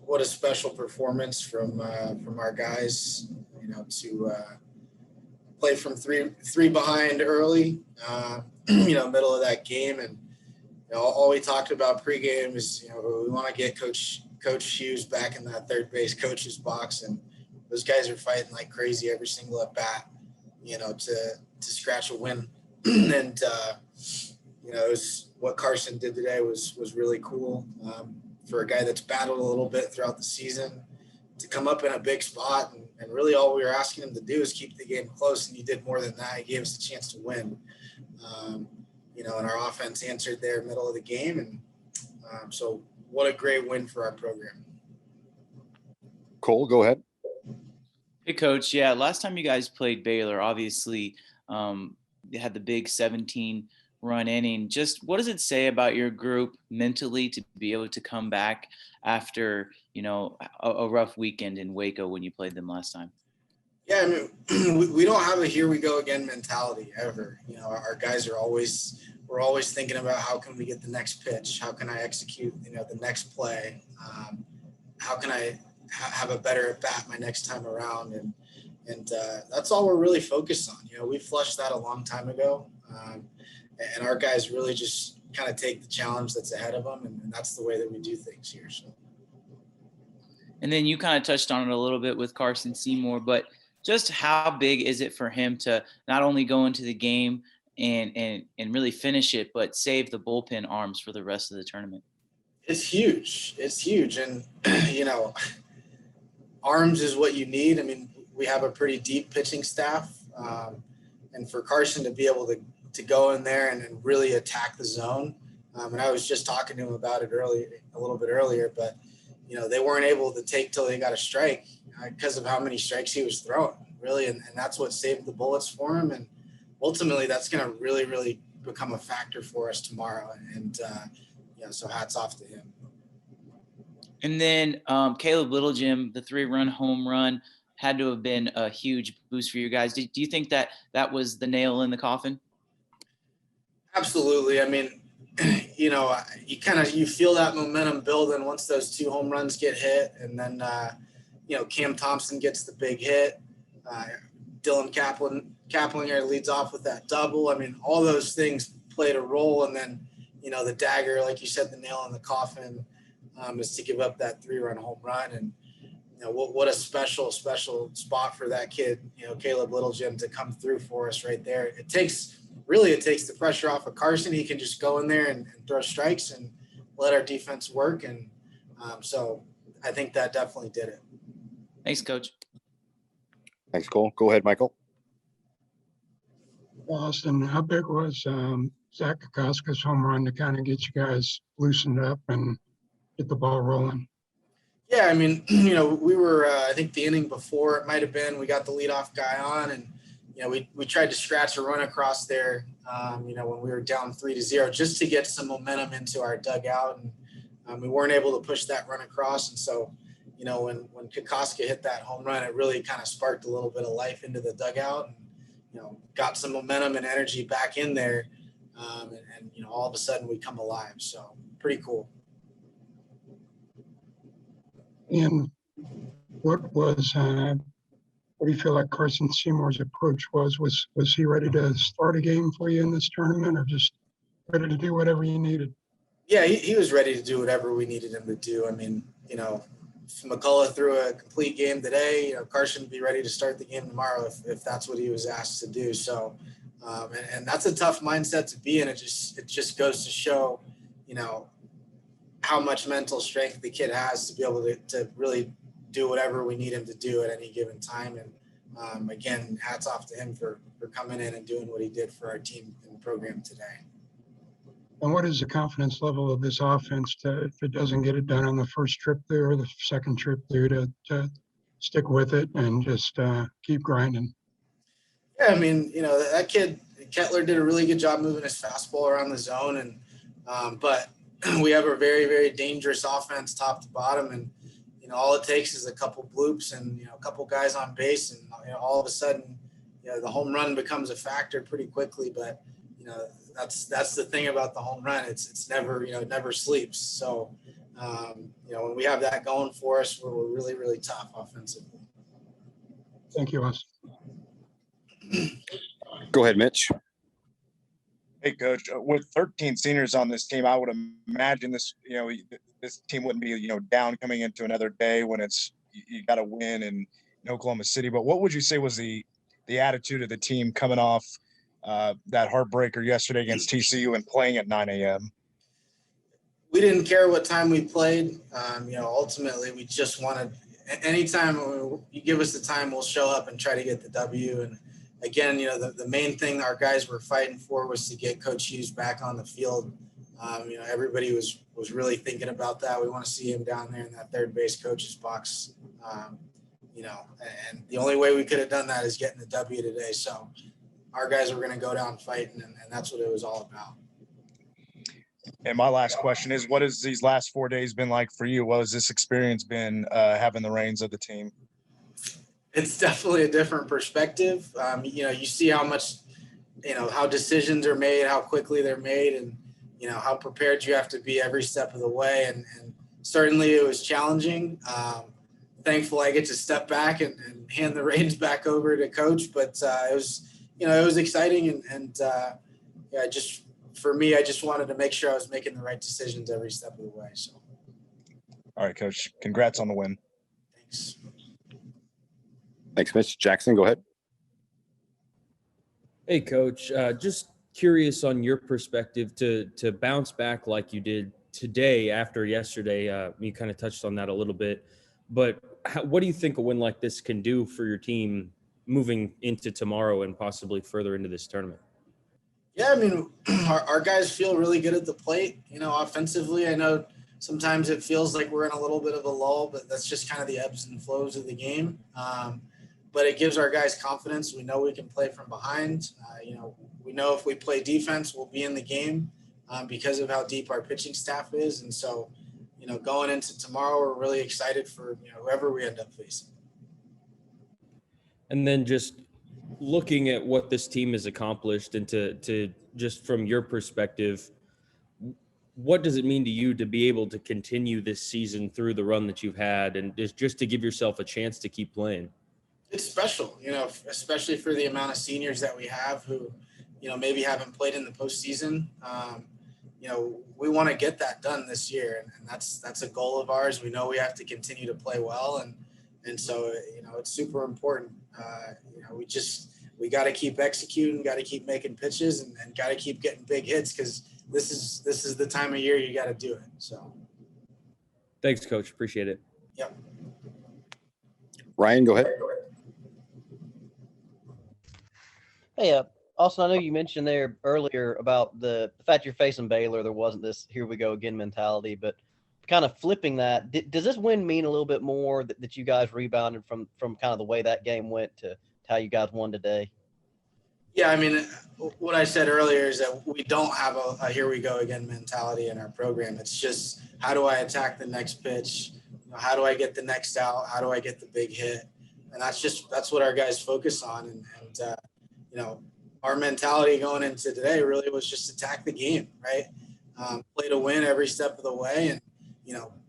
what a special performance from our guys, to play from three behind early, middle of that game. And, all we talked about pregame is, we want to get Coach Hughes back in that third base coach's box. And those guys are fighting like crazy every single at bat, to scratch a win. And, it was what Carson did today was really cool. For a guy that's battled a little bit throughout the season to come up in a big spot. And really all we were asking him to do is keep the game close. And he did more than that. He gave us a chance to win. And our offense answered there middle of the game. And so what a great win for our program. Cole, go ahead. Hey, Coach. Yeah, last time you guys played Baylor, obviously they had the big 17-run inning. Just what does it say about your group mentally to be able to come back after, a rough weekend in Waco when you played them last time? Yeah, I mean, we don't have a here we go again mentality ever. Our guys we're always thinking about how can we get the next pitch? How can I execute, the next play? How can I have a better at bat my next time around? And that's all we're really focused on. We flushed that a long time ago. And our guys really just kind of take the challenge that's ahead of them. And that's the way that we do things here. So. And then you kind of touched on it a little bit with Carson Seymour, but just how big is it for him to not only go into the game and really finish it, but save the bullpen arms for the rest of the tournament? It's huge. It's huge. And, arms is what you need. I mean, we have a pretty deep pitching staff. And for Carson to be able to go in there and really attack the zone. And I was just talking to him about it a little bit earlier, but, they weren't able to take till they got a strike because of how many strikes he was throwing, really. And that's what saved the bullets for him. And ultimately that's going to really, really become a factor for us tomorrow. And, so hats off to him. And then Caleb Littlejim, the 3-run home run, had to have been a huge boost for you guys. Do you think that was the nail in the coffin? Absolutely. I mean, you feel that momentum building once those 2 home runs get hit. And then, Cam Thompson gets the big hit. Dylan Kaplinger leads off with that double. I mean, all those things played a role. And then, the dagger, like you said, the nail in the coffin is to give up that 3-run home run. And, what a special spot for that kid, Caleb Littlejim, to come through for us right there. It takes the pressure off of Carson. He can just go in there and throw strikes and let our defense work. And so I think that definitely did it. Thanks, Coach. Thanks, Cole. Go ahead, Michael. Austin, how big was Zach Kokoska's home run to kind of get you guys loosened up and get the ball rolling? Yeah, I mean, we were, I think the inning before it might have been, we got the leadoff guy on, and, we tried to scratch a run across there, when we were down 3-0 just to get some momentum into our dugout. And we weren't able to push that run across. And so, when Kokoska hit that home run, it really kind of sparked a little bit of life into the dugout and, got some momentum and energy back in there. And all of a sudden we come alive. So pretty cool. And what do you feel like Carson Seymour's approach was? Was he ready to start a game for you in this tournament, or just ready to do whatever you needed? Yeah, he was ready to do whatever we needed him to do. I mean, if McCullough threw a complete game today, Carson would be ready to start the game tomorrow if that's what he was asked to do. So, and that's a tough mindset to be in. It just goes to show, how much mental strength the kid has to be able to really do whatever we need him to do at any given time. And again, hats off to him for coming in and doing what he did for our team and program today. And what is the confidence level of this offense if it doesn't get it done on the first trip through or the second trip through to stick with it and just keep grinding? Yeah, I mean, that kid, Kettler, did a really good job moving his fastball around the zone. And but we have a very, very dangerous offense top to bottom. And, all it takes is a couple bloops and, a couple guys on base. And, all of a sudden, the home run becomes a factor pretty quickly. But, that's the thing about the home run. It's never, it never sleeps. So When we have that going for us, we're really, really tough offensively. Thank you, Austin. Go ahead, Mitch. Hey, Coach. With 13 seniors on this team, I would imagine this team wouldn't be, down coming into another day when you got to win in Oklahoma City. But what would you say was the attitude of the team coming off that heartbreaker yesterday against TCU and playing at 9 a.m.? We didn't care what time we played. Ultimately, we just wanted – anytime you give us the time, we'll show up and try to get the W. And, again, the main thing our guys were fighting for was to get Coach Hughes back on the field. Everybody was really thinking about that. We want to see him down there in that third base coach's box, and the only way we could have done that is getting the W today. So our guys were going to go down fighting, and that's what it was all about. And my last question is, what has these last 4 days been like for you? What has this experience been having the reins of the team? It's definitely a different perspective. You see how much, how decisions are made, how quickly they're made, and, how prepared you have to be every step of the way. And certainly it was challenging. Thankful I get to step back and hand the reins back over to Coach. But it was exciting. For me, I just wanted to make sure I was making the right decisions every step of the way. So. All right, Coach. Congrats on the win. Thanks. Thanks, Mitch. Jackson, go ahead. Hey, Coach. Just curious on your perspective to bounce back like you did today after yesterday. You kind of touched on that a little bit. But what do you think a win like this can do for your team moving into tomorrow and possibly further into this tournament? Yeah, our guys feel really good at the plate. Offensively, I know sometimes it feels like we're in a little bit of a lull, but that's just kind of the ebbs and flows of the game. But it gives our guys confidence. We know we can play from behind. We know if we play defense, we'll be in the game because of how deep our pitching staff is. And so, going into tomorrow, we're really excited for whoever we end up facing. And then just looking at what this team has accomplished and to just from your perspective, what does it mean to you to be able to continue this season through the run that you've had and just to give yourself a chance to keep playing? It's special, especially for the amount of seniors that we have who, maybe haven't played in the postseason. We want to get that done this year, and that's a goal of ours. We know we have to continue to play well, and so it's super important. We got to keep executing, got to keep making pitches, and got to keep getting big hits because this is the time of year you got to do it. So, thanks, Coach. Appreciate it. Yep. Ryan, go ahead. Hey, Austin, I know you mentioned there earlier about the fact you're facing Baylor. There wasn't this here we go again mentality, but kind of flipping that, does this win mean a little bit more that you guys rebounded from kind of the way that game went to how you guys won today? Yeah, what I said earlier is that we don't have a here we go again mentality in our program. It's just how do I attack the next pitch? How do I get the next out? How do I get the big hit? And that's what our guys focus on. And our mentality going into today really was just attack the game, right? Play to win every step of the way and,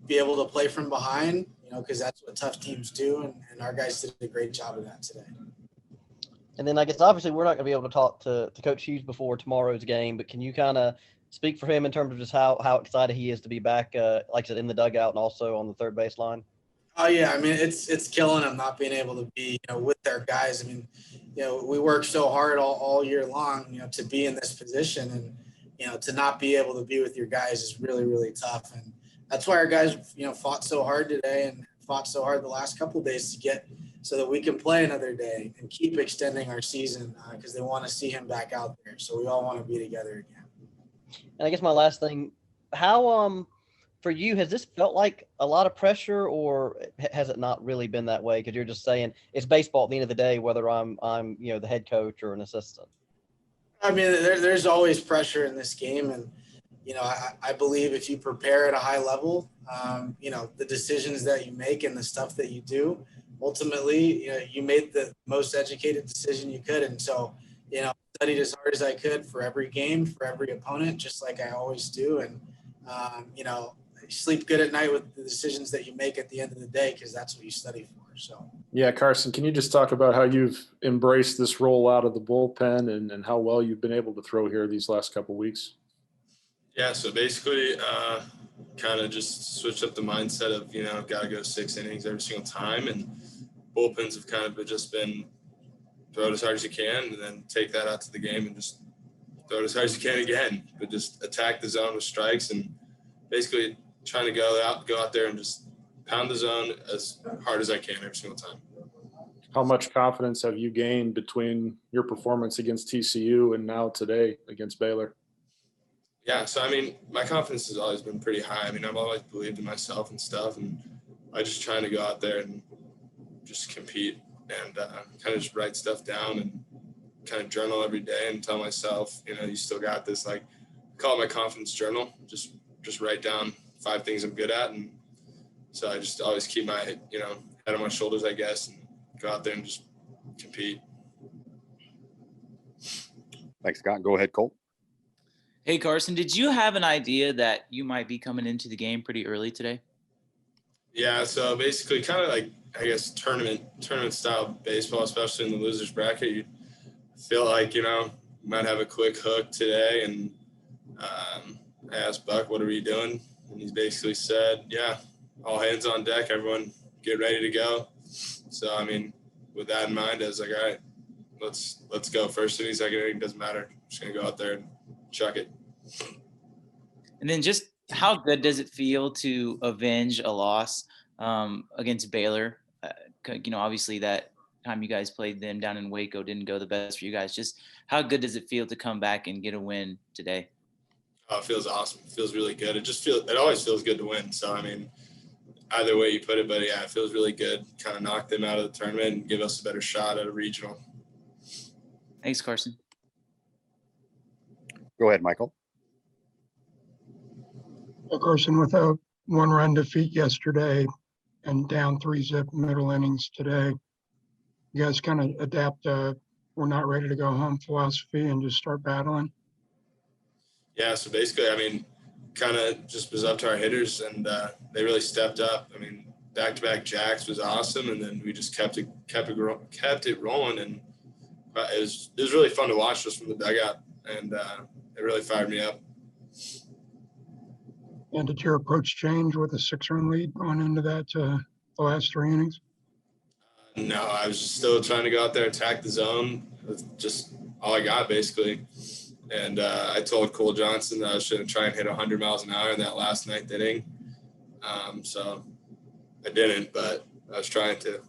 be able to play from behind, because that's what tough teams do. And our guys did a great job of that today. And then I guess obviously we're not going to be able to talk to Coach Hughes before tomorrow's game, but can you kind of speak for him in terms of just how excited he is to be back, like I said, in the dugout and also on the third baseline? Oh yeah, it's killing him not being able to be with their guys. We work so hard all year long, to be in this position, and to not be able to be with your guys is really, really tough. And that's why our guys fought so hard today and fought so hard the last couple of days to get so that we can play another day and keep extending our season because they want to see him back out there. So we all want to be together again. And I guess my last thing, how for you, has this felt like a lot of pressure, or has it not really been that way? Because you're just saying it's baseball at the end of the day, whether I'm the head coach or an assistant. There's always pressure in this game, and I believe if you prepare at a high level, the decisions that you make and the stuff that you do, ultimately, you made the most educated decision you could. And so, studied as hard as I could for every game, for every opponent, just like I always do. And, sleep good at night with the decisions that you make at the end of the day, because that's what you study for. So. Yeah, Carson, can you just talk about how you've embraced this role out of the bullpen and how well you've been able to throw here these last couple of weeks? Yeah, so basically kind of just switched up the mindset of, got to go 6 innings every single time. And bullpens have kind of just been throw it as hard as you can and then take that out to the game and just throw it as hard as you can again. But just attack the zone with strikes and basically trying to go out there and just pound the zone as hard as I can every single time. How much confidence have you gained between your performance against TCU and now today against Baylor? Yeah, so I mean, my confidence has always been pretty high. I mean, I've always believed in myself and stuff, and I just trying to go out there and just compete and kind of just write stuff down and kind of journal every day and tell myself, you still got this. Like, I call it my confidence journal. Just write down 5 things I'm good at, and so I just always keep my head on my shoulders, I guess, and go out there and just compete. Thanks, Scott. Go ahead, Colt. Hey, Carson, did you have an idea that you might be coming into the game pretty early today? Yeah, so basically kind of like, I guess, tournament style baseball, especially in the losers bracket. You feel like, might have a quick hook today. And I asked Buck, what are we doing? And he's basically said, yeah, all hands on deck, everyone get ready to go. So, I mean, with that in mind, I was like, all right, let's go. First inning, second inning, doesn't matter. I'm just going to go out there and chuck it. And then just how good does it feel to avenge a loss against Baylor? Obviously that time you guys played them down in Waco didn't go the best for you guys. Just how good does it feel to come back and get a win today? Oh, it feels awesome. It feels really good. It always feels good to win. So, I mean, either way you put it, but yeah, it feels really good. Kind of knock them out of the tournament and give us a better shot at a regional. Thanks, Carson. Go ahead, Michael. Well, Carson, with a 1-run defeat yesterday and down 3-zip middle innings today, you guys kind of adapt we're not ready to go home philosophy and just start battling? Yeah, so basically, I mean, kind of just was up to our hitters, and they really stepped up. I mean, back-to-back jacks was awesome, and then we just kept it rolling, and it was really fun to watch just from the dugout, and it really fired me up. And did your approach change with a 6-run lead going into that the last 3 innings? No, I was just still trying to go out there and attack the zone. That's just all I got, basically. And I told Cole Johnson that I was going to try and hit 100 miles an hour in that last 9th inning. So I didn't, but I was trying to.